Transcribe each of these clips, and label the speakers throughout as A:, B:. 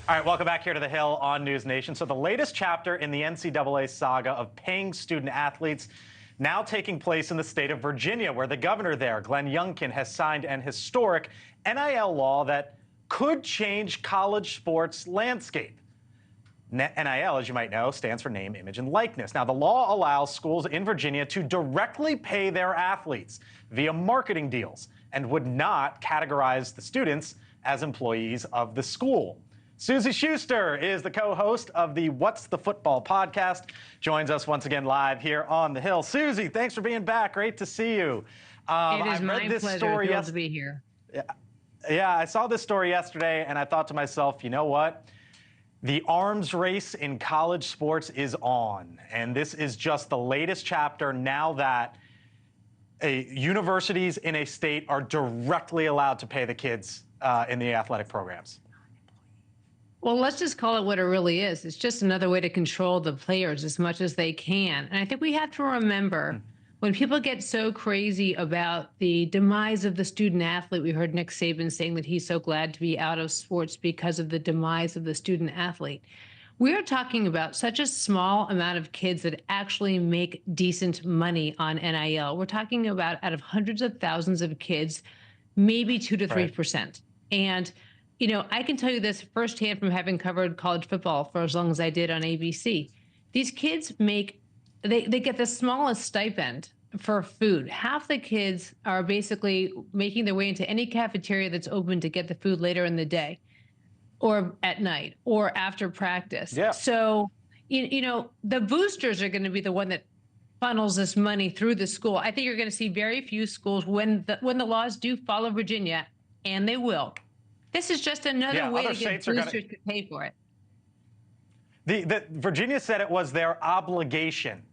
A: All right, welcome back here to The Hill on NewsNation. So the latest chapter in the NCAA saga of paying student athletes now taking place in the state of Virginia, where the governor there, Glenn Youngkin, has signed an historic NIL law that could change college sports landscape. NIL, as you might know, stands for name, image, and likeness. Now, the law allows schools in Virginia to directly pay their athletes via marketing deals and would not categorize the students as employees of the school. Suzy Shuster is the co-host of the What's the Football podcast, joins us once again live here on The Hill. Suzy, thanks for being back. Great to see you.
B: It is my pleasure to be here.
A: Yeah, I saw this story yesterday, and I thought to myself, you know what? The arms race in college sports is on, and this is just the latest chapter now that universities in a state are directly allowed to pay the kids in the athletic programs.
B: Well, let's just call it what it really is. It's just another way to control the players as much as they can. And I think we have to remember when people get so crazy about the demise of the student athlete, we heard Nick Saban saying that he's so glad to be out of sports because of the demise of the student athlete. We're talking about such a small amount of kids that actually make decent money on NIL. We're talking about out of hundreds of thousands of kids, maybe 2 to 3%. And you know, I can tell you this firsthand from having covered college football for as long as I did on ABC. These kids make, they get the smallest stipend for food. Half the kids are basically making their way into any cafeteria that's open to get the food later in the day or at night or after practice.
A: Yeah.
B: So, you know, the boosters are going to be the one that funnels this money through the school. I think you're going to see very few schools when the laws do follow Virginia, and they will. This is just another way to get boosters to pay for it.
A: The Virginia said it was their obligation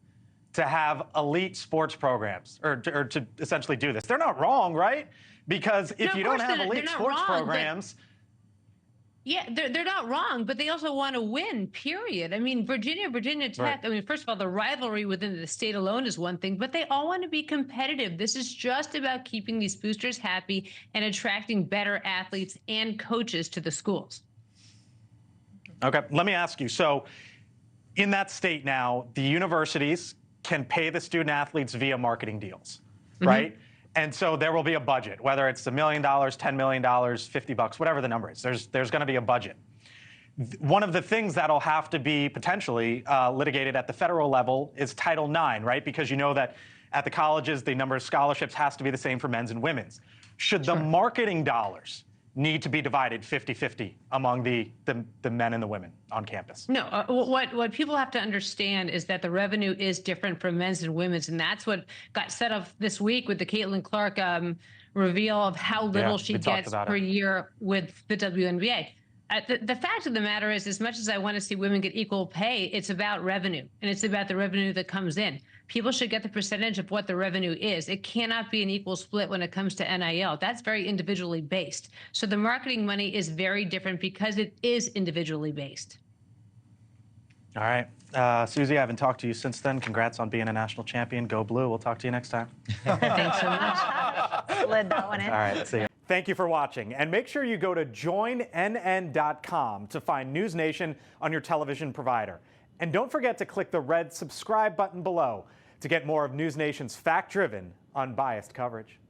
A: to have elite sports programs, or to essentially do this. They're not wrong, right? Because if you don't have elite sports programs...
B: Yeah, they're not wrong, but they also want to win, period. I mean, Virginia Tech, I mean, first of all, the rivalry within the state alone is one thing, but they all want to be competitive. This is just about keeping these boosters happy and attracting better athletes and coaches to the schools.
A: Okay, let me ask you. So in that state now, the universities can pay the student athletes via marketing deals, right? And so there will be a budget, whether it's $1 million, $10 million, $50, whatever the number is. There's going to be a budget. One of the things that'll have to be potentially litigated at the federal level is Title IX, right? Because you know that at the colleges, the number of scholarships has to be the same for men's and women's. Should the marketing dollars need to be divided 50-50 among the men and the women on campus?
B: No, what people have to understand is that the revenue is different for men's and women's, and that's what got set up this week with the Caitlin Clark reveal of how little she gets per year with the WNBA. The fact of the matter is, as much as I want to see women get equal pay, it's about revenue, and it's about the revenue that comes in. People should get the percentage of what the revenue is. It cannot be an equal split when it comes to NIL. That's very individually based. So the marketing money is very different because it is individually based.
A: All right. Suzy, I haven't talked to you since then. Congrats on being a national champion. Go Blue. We'll talk to you next time.
B: Thanks so much.
C: Slid that one in.
A: All right. See you. Thank you for watching. And make sure you go to joinnn.com to find NewsNation on your television provider. And don't forget to click the red subscribe button below to get more of NewsNation's fact-driven, unbiased coverage.